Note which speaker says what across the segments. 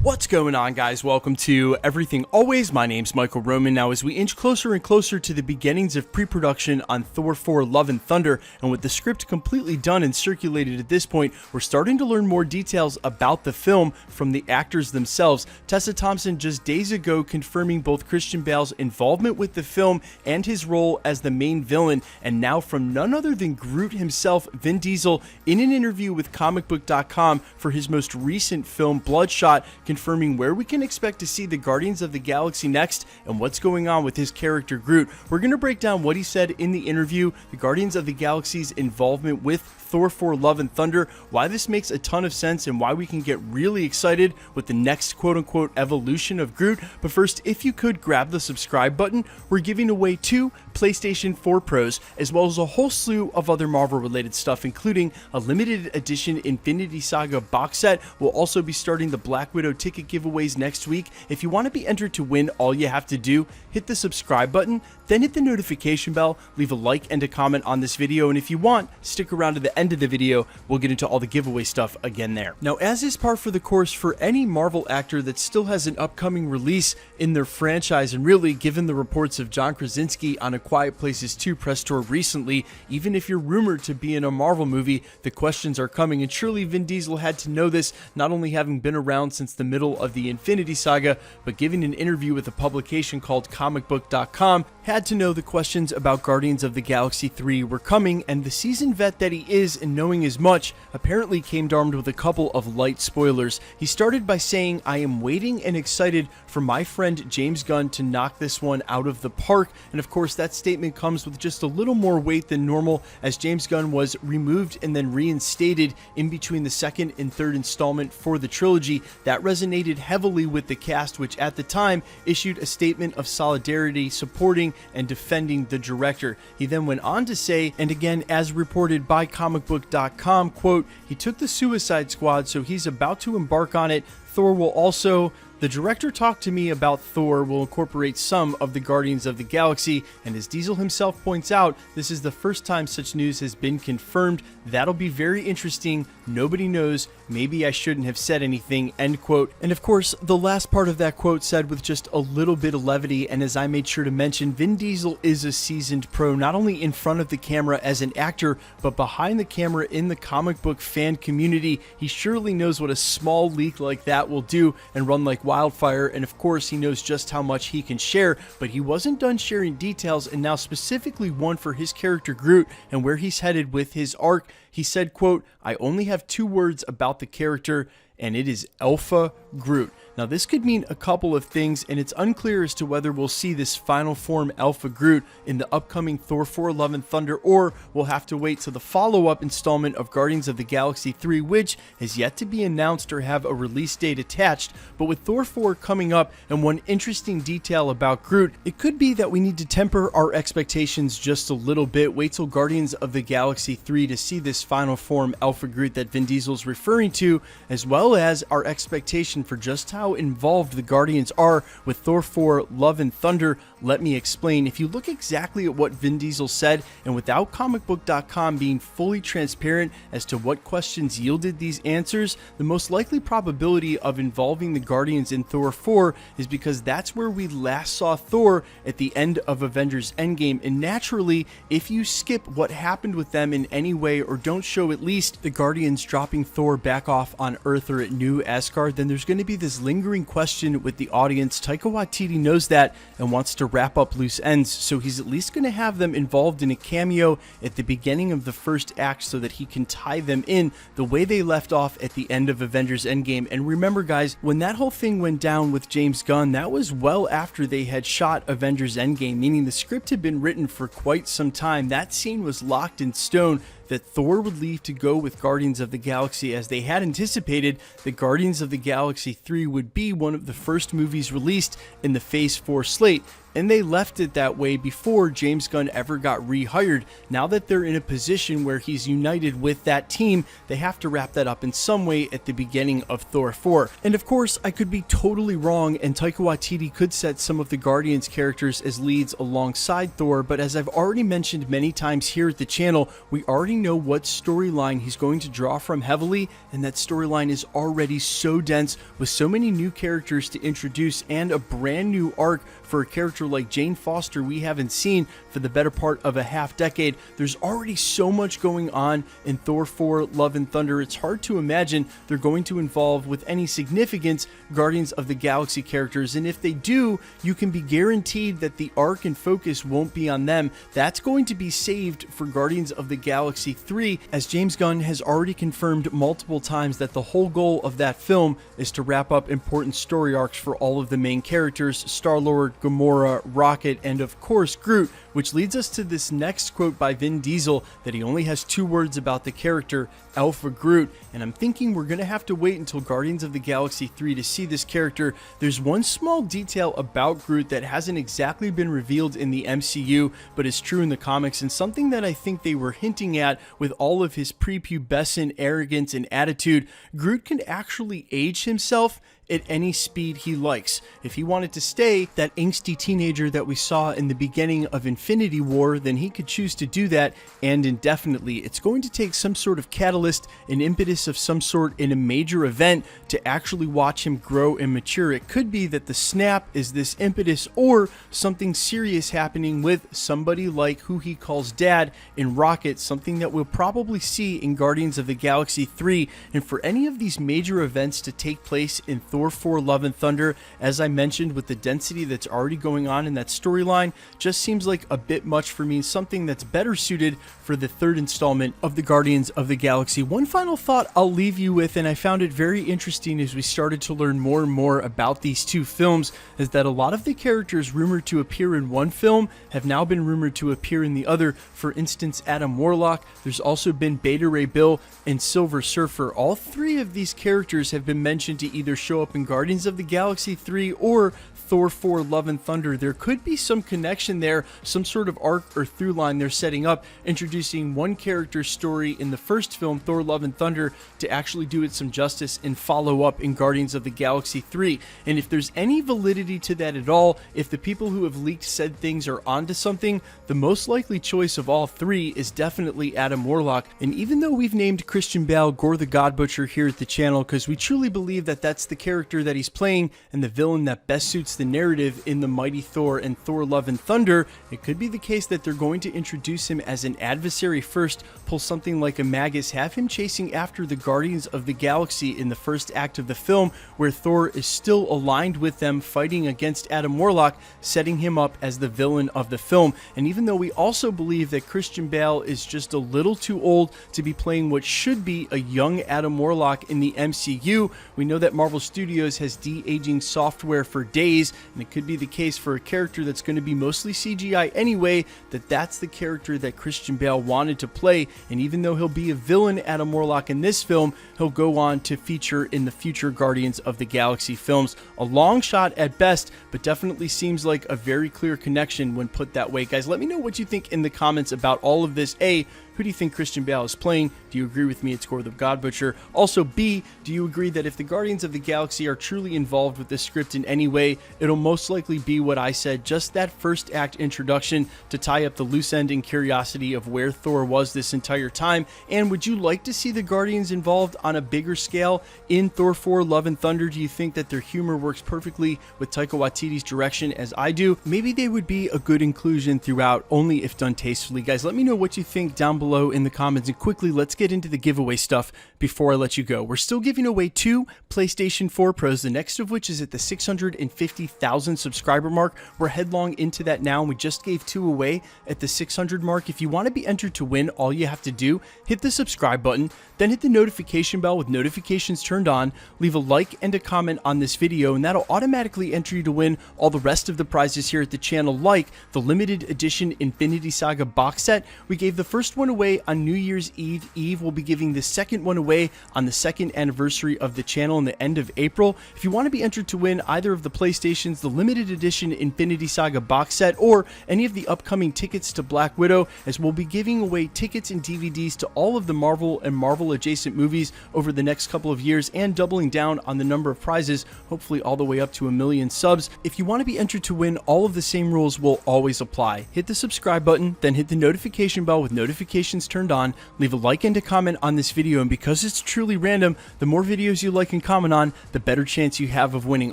Speaker 1: What's going on, guys? Welcome to Everything Always. My name's Michael Roman. Now, as we inch closer and closer to the beginnings of pre-production on Thor 4 Love and Thunder, and with the script completely done and circulated at this point, we're starting to learn more details about the film from the actors themselves. Tessa Thompson just days ago confirming both Christian Bale's involvement with the film and his role as the main villain, and now from none other than Groot himself, Vin Diesel, in an interview with comicbook.com for his most recent film, Bloodshot, confirming where we can expect to see the Guardians of the Galaxy next and what's going on with his character Groot. We're going to break down what he said in the interview, the Guardians of the Galaxy's involvement with Thor 4 Love and Thunder, why this makes a ton of sense, and why we can get really excited with the next quote-unquote evolution of Groot. But first, if you could grab the subscribe button, we're giving away 2 PlayStation 4 Pros, as well as a whole slew of other Marvel-related stuff, including a limited edition Infinity Saga box set. We'll also be starting the Black Widow ticket giveaways next week. If you want to be entered to win, all you have to do, hit the subscribe button, then hit the notification bell, leave a like and a comment on this video, and if you want, stick around to the end of the video. We'll get into all the giveaway stuff again there. Now, as is par for the course for any Marvel actor that still has an upcoming release in their franchise, and really, given the reports of John Krasinski on A Quiet Places 2 press tour recently, even if you're rumored to be in a Marvel movie, the questions are coming, and surely Vin Diesel had to know this, not only having been around since the middle of the Infinity Saga, but giving an interview with a publication called comicbook.com, had to know the questions about Guardians of the Galaxy 3 were coming, and the seasoned vet that he is, and knowing as much, apparently came armed with a couple of light spoilers. He started by saying, "I am waiting and excited for my friend James Gunn to knock this one out of the park," and of course that statement comes with just a little more weight than normal, as James Gunn was removed and then reinstated in between the second and third installment for the trilogy. That resonated heavily with the cast, which at the time issued a statement of solidarity supporting and defending the director. He then went on to say, and again as reported by comicbook.com, quote, "He took the Suicide Squad, so he's about to embark on it. Thor will also... The director talked to me about Thor will incorporate some of the Guardians of the Galaxy, and as Diesel himself points out, this is the first time such news has been confirmed. That'll be very interesting. Nobody knows. Maybe I shouldn't have said anything," end quote. And of course, the last part of that quote said with just a little bit of levity, and as I made sure to mention, Vin Diesel is a seasoned pro, not only in front of the camera as an actor, but behind the camera in the comic book fan community. He surely knows what a small leak like that will do and run like wildfire, and of course he knows just how much he can share, but he wasn't done sharing details, and now specifically one for his character Groot and where he's headed with his arc. He said, quote, "I only have 2 words about the character, and it is Alpha Groot." Now, this could mean a couple of things, and it's unclear as to whether we'll see this final form Alpha Groot in the upcoming Thor 4 Love and Thunder, or we'll have to wait till the follow-up installment of Guardians of the Galaxy 3, which has yet to be announced or have a release date attached. But with Thor 4 coming up, and one interesting detail about Groot, it could be that we need to temper our expectations just a little bit. Wait till Guardians of the Galaxy 3 to see this final form Alpha Groot that Vin Diesel's referring to, as well as our expectation for just how involved the Guardians are with Thor 4 Love and Thunder. Let me explain. If you look exactly at what Vin Diesel said, and without comicbook.com being fully transparent as to what questions yielded these answers, the most likely probability of involving the Guardians in Thor 4 is because that's where we last saw Thor at the end of Avengers Endgame, and naturally, if you skip what happened with them in any way, or don't show at least the Guardians dropping Thor back off on Earth or at New Asgard, then there's going to be this lingering question with the audience. Taika Waititi knows that and wants to wrap up loose ends, so he's at least going to have them involved in a cameo at the beginning of the first act so that he can tie them in the way they left off at the end of Avengers Endgame. And remember, guys, when that whole thing went down with James Gunn, that was well after they had shot Avengers Endgame, meaning the script had been written for quite some time. That scene was locked in stone that Thor would leave to go with Guardians of the Galaxy, as they had anticipated that Guardians of the Galaxy 3 would be one of the first movies released in the Phase 4 slate. and they left it that way before James Gunn ever got rehired. Now that they're in a position where he's united with that team, they have to wrap that up in some way at the beginning of Thor 4. And of course, I could be totally wrong, and Taika Waititi could set some of the Guardians characters as leads alongside Thor, but as I've already mentioned many times here at the channel, we already know what storyline he's going to draw from heavily, and that storyline is already so dense with so many new characters to introduce and a brand new arc for a character like Jane Foster we haven't seen for the better part of a half decade. There's already so much going on in Thor 4 Love and Thunder, it's hard to imagine they're going to involve with any significance Guardians of the Galaxy characters, and if they do, you can be guaranteed that the arc and focus won't be on them. That's going to be saved for Guardians of the Galaxy 3, as James Gunn has already confirmed multiple times that the whole goal of that film is to wrap up important story arcs for all of the main characters, Star-Lord, Gamora, Rocket, and of course Groot, which leads us to this next quote by Vin Diesel that he only has 2 words about the character, Alpha Groot, and I'm thinking we're gonna have to wait until Guardians of the Galaxy 3 to see this character. There's one small detail about Groot that hasn't exactly been revealed in the MCU, but is true in the comics, and something that I think they were hinting at with all of his prepubescent arrogance and attitude. Groot can actually age himself at any speed he likes. If he wanted to stay that angsty teenager that we saw in the beginning of Infinity War, then he could choose to do that, and indefinitely. It's going to take some sort of catalyst, an impetus of some sort in a major event to actually watch him grow and mature. It could be that the snap is this impetus, or something serious happening with somebody like who he calls Dad in Rocket, something that we'll probably see in Guardians of the Galaxy 3. And for any of these major events to take place in Thor 4 Love and Thunder, as I mentioned, with the density that's already going on in that storyline, just seems like a bit much for me, something that's better suited for the 3rd installment of the Guardians of the Galaxy. One final thought I'll leave you with, and I found it very interesting as we started to learn more and more about these 2 films, is that a lot of the characters rumored to appear in one film have now been rumored to appear in the other. For instance, Adam Warlock, there's also been Beta Ray Bill and Silver Surfer. All 3 of these characters have been mentioned to either show up in Guardians of the Galaxy 3 or Thor 4 Love and Thunder. There could be some connection there, some sort of arc or through line they're setting up, introducing one character's story in the first film, Thor Love and Thunder, to actually do it some justice and follow up in Guardians of the Galaxy 3. And if there's any validity to that at all, if the people who have leaked said things are onto something, the most likely choice of all 3 is definitely Adam Warlock. And even though we've named Christian Bale Gore the God Butcher here at the channel because we truly believe that that's the character that he's playing and the villain that best suits the narrative in the Mighty Thor and Thor Love and Thunder, it could be the case that they're going to introduce him as an adversary first, pull something like a Magus, have him chasing after the Guardians of the Galaxy in the first act of the film, where Thor is still aligned with them fighting against Adam Warlock, setting him up as the villain of the film. And even though we also believe that Christian Bale is just a little too old to be playing what should be a young Adam Warlock in the MCU, we know that Marvel Studios has de-aging software for days, and it could be the case for a character that's going to be mostly CGI anyway, that's the character that Christian Bale wanted to play. And even though he'll be a villain Adam Warlock in this film, he'll go on to feature in the future Guardians of the Galaxy films. A long shot at best, but definitely seems like a very clear connection when put that way. Guys, let me know what you think in the comments about all of this. A, who do you think Christian Bale is playing? Do you agree with me it's Gore the God Butcher? Also, B, do you agree that if the Guardians of the Galaxy are truly involved with this script in any way, it'll most likely be what I said, just that first act introduction to tie up the loose end and curiosity of where Thor was this entire time? And would you like to see the Guardians involved on a bigger scale in Thor 4 Love and Thunder? Do you think that their humor works perfectly with Taika Waititi's direction as I do? Maybe they would be a good inclusion throughout, only if done tastefully. Guys, let me know what you think down below in the comments, and quickly let's get into the giveaway stuff before I let you go. We're still giving away 2 PlayStation 4 Pros, the next of which is at the 650,000 subscriber mark. We're headlong into that now, and we just gave 2 away at the 600 mark. If you want to be entered to win, all you have to do, hit the subscribe button, then hit the notification bell with notifications turned on, leave a like and a comment on this video, and that'll automatically enter you to win all the rest of the prizes here at the channel, like the limited edition Infinity Saga box set. We gave the first one away on New Year's Eve. We'll be giving the second one away on the second anniversary of the channel in the end of April. If you want to be entered to win either of the PlayStations, the limited edition Infinity Saga box set, or any of the upcoming tickets to Black Widow, as we'll be giving away tickets and DVDs to all of the Marvel and Marvel adjacent movies over the next couple of years, and doubling down on the number of prizes, hopefully all the way up to 1 million subs. If you want to be entered to win, all of the same rules will always apply. Hit the subscribe button, then hit the notification bell with notifications turned on, leave a like and a comment on this video, and because it's truly random, the more videos you like and comment on, the better chance you have of winning.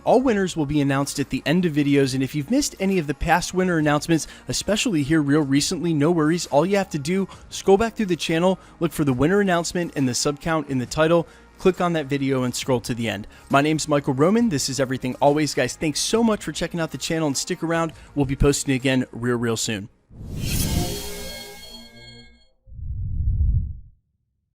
Speaker 1: All winners will be announced at the end of videos, and if you've missed any of the past winner announcements, especially here real recently, no worries. All you have to do, scroll back through the channel, look for the winner announcement and the sub count in the title, click on that video and scroll to the end. My name's Michael Roman. This is Everything Always. Guys, thanks so much for checking out the channel, and stick around. We'll be posting again real soon.